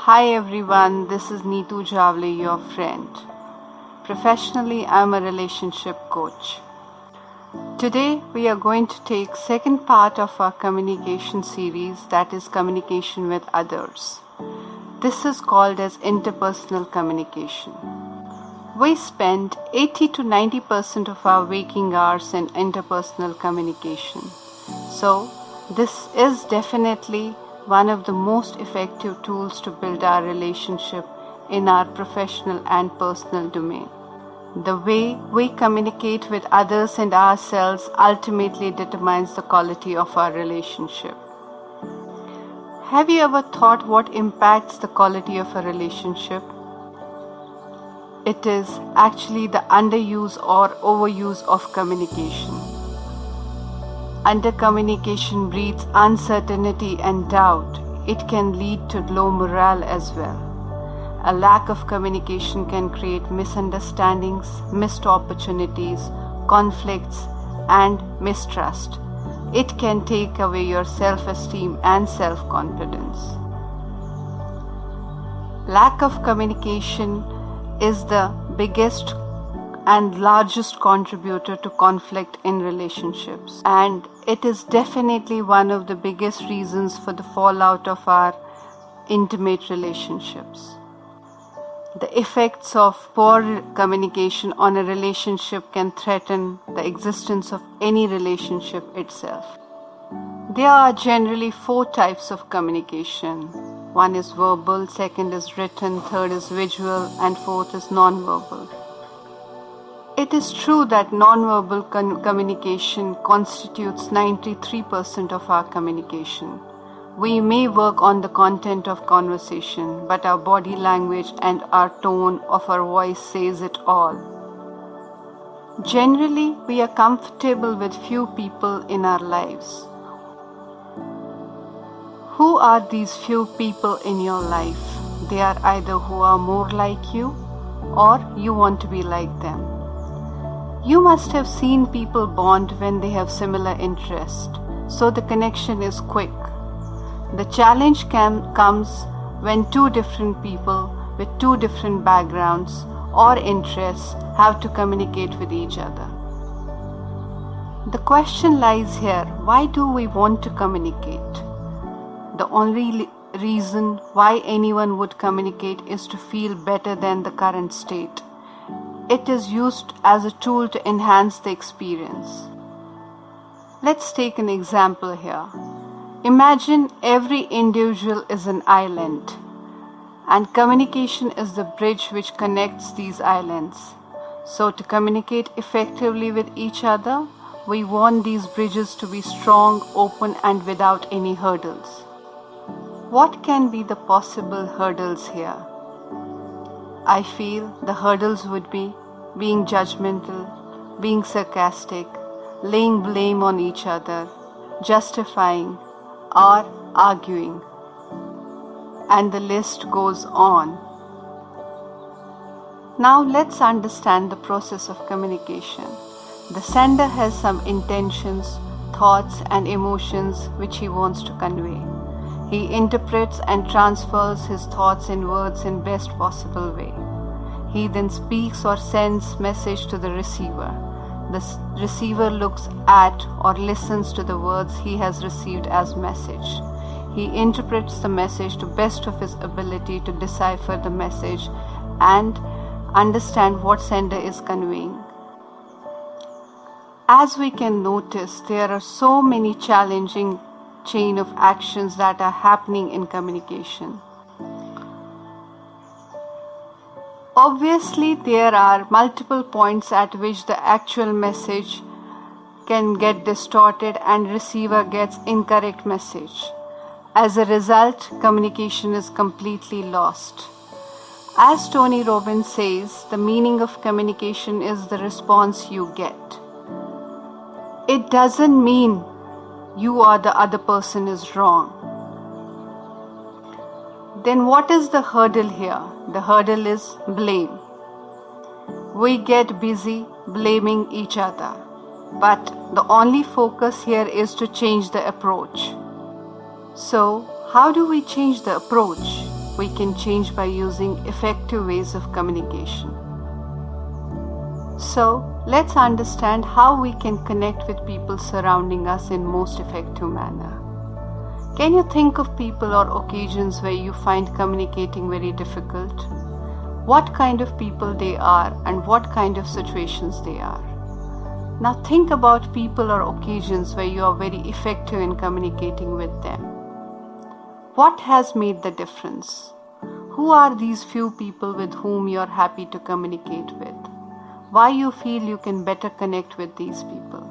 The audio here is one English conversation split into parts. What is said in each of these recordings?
Hi everyone, this is Neetu Jawle, your friend. Professionally, I'm a relationship coach. Today, we are going to take second part of our communication series, that is communication with others. This is called as interpersonal communication. We spend 80 to 90% of our waking hours in interpersonal communication. So, this is definitely one of the most effective tools to build our relationship in our professional and personal domain. The way we communicate with others and ourselves ultimately determines the quality of our relationship. Have you ever thought what impacts the quality of a relationship? It is actually the underuse or overuse of communication. Under-communication breeds uncertainty and doubt. It can lead to low morale as well. A lack of communication can create misunderstandings, missed opportunities, conflicts, and mistrust. It can take away your self-esteem and self-confidence. Lack of communication is the biggest and largest contributor to conflict in relationships, and it is definitely one of the biggest reasons for the fallout of our intimate relationships. The effects of poor communication on a relationship can threaten the existence of any relationship itself. There are generally 4 types of communication. One is verbal, second is written, third is visual, and fourth is non-verbal. It is true that non-verbal communication constitutes 93% of our communication. We may work on the content of conversation, but our body language and our tone of our voice says it all. Generally, we are comfortable with few people in our lives. Who are these few people in your life? They are either who are more like you or you want to be like them. You must have seen people bond when they have similar interests, so the connection is quick. The challenge comes when 2 different people with 2 different backgrounds or interests have to communicate with each other. The question lies here, why do we want to communicate? The only reason why anyone would communicate is to feel better than the current state. It is used as a tool to enhance the experience. Let's take an example here. Imagine every individual is an island, and communication is the bridge which connects these islands. So to communicate effectively with each other, we want these bridges to be strong, open, and without any hurdles. What can be the possible hurdles here? I feel the hurdles would be being judgmental, being sarcastic, laying blame on each other, justifying, or arguing. And the list goes on. Now let's understand the process of communication. The sender has some intentions, thoughts, and emotions which he wants to convey. He interprets and transfers his thoughts and words in best possible way. He then speaks or sends message to the receiver. The receiver looks at or listens to the words he has received as message. He interprets the message to best of his ability to decipher the message and understand what sender is conveying. As we can notice, there are so many challenging chain of actions that are happening in communication. Obviously, there are multiple points at which the actual message can get distorted and receiver gets incorrect message. As a result, communication is completely lost. As Tony Robbins says, the meaning of communication is the response you get. It doesn't mean you or the other person is wrong. Then what is the hurdle here? The hurdle is blame. We get busy blaming each other, but the only focus here is to change the approach. So, how do we change the approach? we can change by using effective ways of communication. So, let's understand how we can connect with people surrounding us in most effective manner. Can you think of people or occasions where you find communicating very difficult? What kind of people they are and what kind of situations they are. Now think about people or occasions where you are very effective in communicating with them. What has made the difference? Who are these few people with whom you are happy to communicate with? Why you feel you can better connect with these people?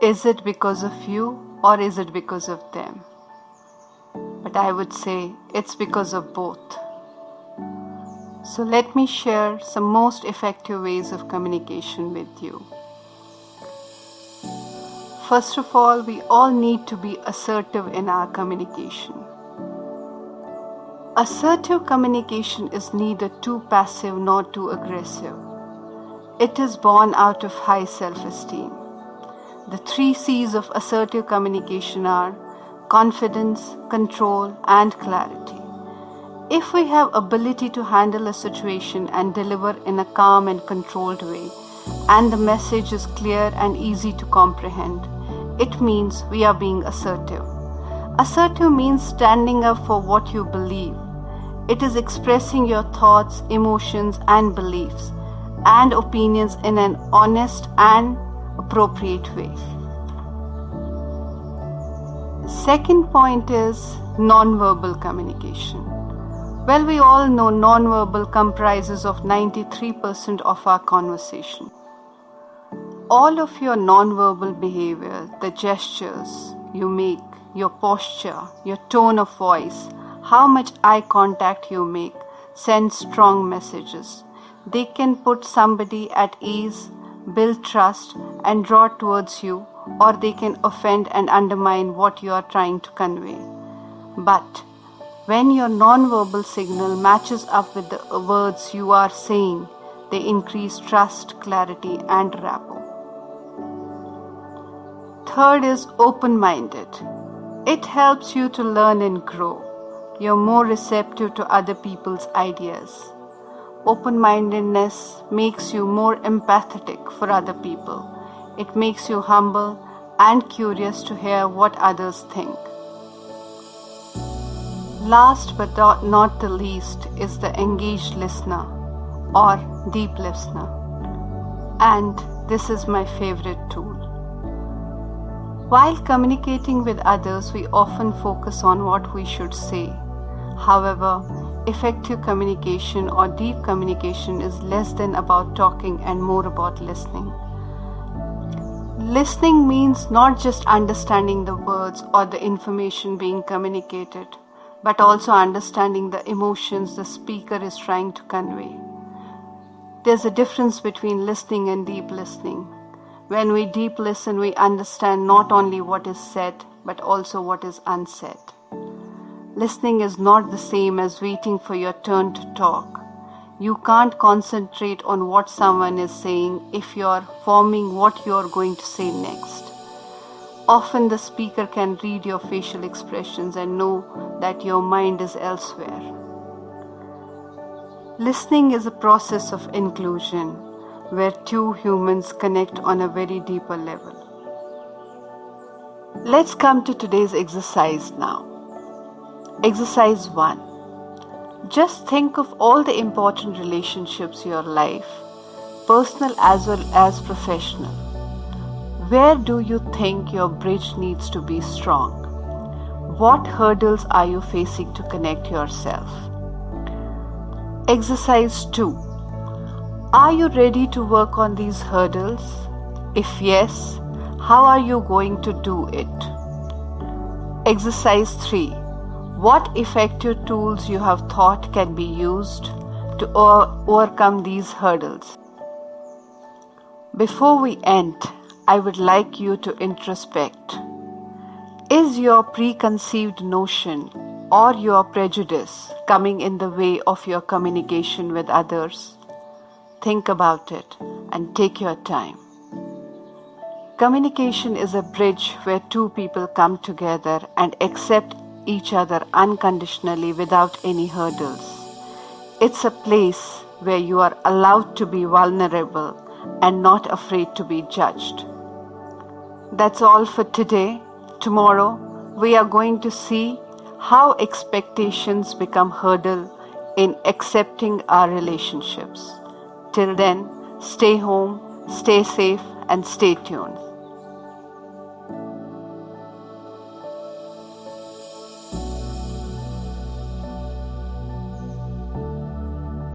Is it because of you or is it because of them? But I would say it's because of both. So let me share some most effective ways of communication with you. First of all, we all need to be assertive in our communication. Assertive communication is neither too passive nor too aggressive. It is born out of high self-esteem. The 3 C's of assertive communication are confidence, control, and clarity. If we have ability to handle a situation and deliver in a calm and controlled way, and the message is clear and easy to comprehend, it means we are being assertive. Assertive means standing up for what you believe. It is expressing your thoughts, emotions, and beliefs and opinions in an honest and appropriate way. Second point is non-verbal communication. Well, we all know non-verbal comprises of 93% of our conversation. All of your non-verbal behavior, the gestures you make, your posture, your tone of voice, how much eye contact you make, send strong messages. They can put somebody at ease, build trust, and draw towards you, or they can offend and undermine what you are trying to convey. But when your non-verbal signal matches up with the words you are saying, they increase trust, clarity, and rapport. Third is open-minded. It helps you to learn and grow. You're more receptive to other people's ideas. Open-mindedness makes you more empathetic for other people. It makes you humble and curious to hear what others think. Last but not the least is the engaged listener or deep listener. And this is my favorite tool. While communicating with others, we often focus on what we should say. However, effective communication or deep communication is less than about talking and more about listening. Listening means not just understanding the words or the information being communicated, but also understanding the emotions the speaker is trying to convey. There's a difference between listening and deep listening. When we deep listen, we understand not only what is said, but also what is unsaid. Listening is not the same as waiting for your turn to talk. You can't concentrate on what someone is saying if you're forming what you're going to say next. Often the speaker can read your facial expressions and know that your mind is elsewhere. Listening is a process of inclusion where two humans connect on a very deeper level. Let's come to today's exercise now. Exercise 1. Just think of all the important relationships in your life, personal as well as professional. Where do you think your bridge needs to be strong? What hurdles are you facing to connect yourself? Exercise 2. Are you ready to work on these hurdles? If yes, how are you going to do it? Exercise 3. What effective tools you have thought can be used to overcome these hurdles? Before we end, I would like you to introspect. Is your preconceived notion or your prejudice coming in the way of your communication with others? Think about it and take your time. Communication is a bridge where two people come together and accept each other unconditionally without any hurdles. It's a place where you are allowed to be vulnerable and not afraid to be judged. That's all for today. Tomorrow, we are going to see how expectations become hurdle in accepting our relationships. Till then, stay home, stay safe, and stay tuned.